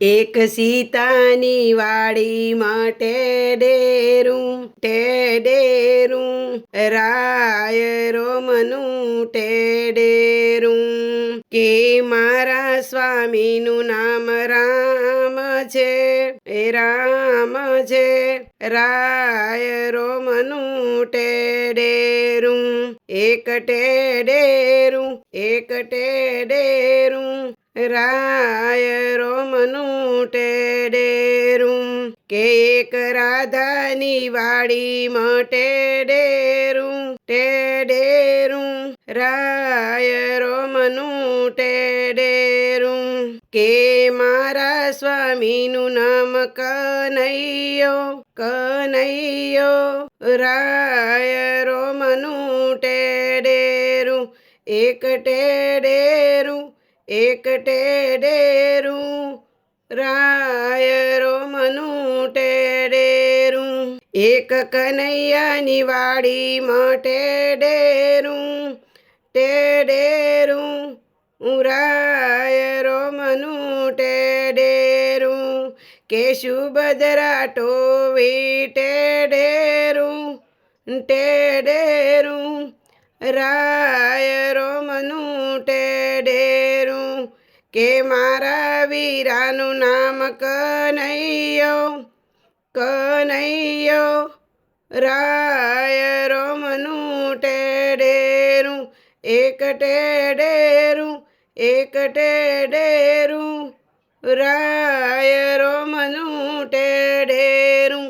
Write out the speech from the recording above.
એક સીતાની વાડીમાં ટેડેરું રાય રોમનું ટેડેરું કે મારા સ્વામીનું નામ રામ છે રાય રોમનું ટેડેરું એક ટેડેરું રાય રોમનું ટેડેરું કે એક રાધાની વાડીમાં ટેડેરું રાય રોમનું ટેડેરું કે મારા સ્વામીનું નામ કનૈયો રાય રોમનું ટેડેરું એક ટેડેરું રાય રોમનું ટેડેરું એક કનૈયાની વાડીમાં ટેડેરું રાય રોમનું ટેડેરું કે સુભદ્રા ટોવી ટેડેરું રાય રોમનું ટેડેરું કે મારા વીરાનું નામ કનૈયો રાય રોમનું ટેડેરું એક ટેડેરું રાય રોમનું ટેડેરું।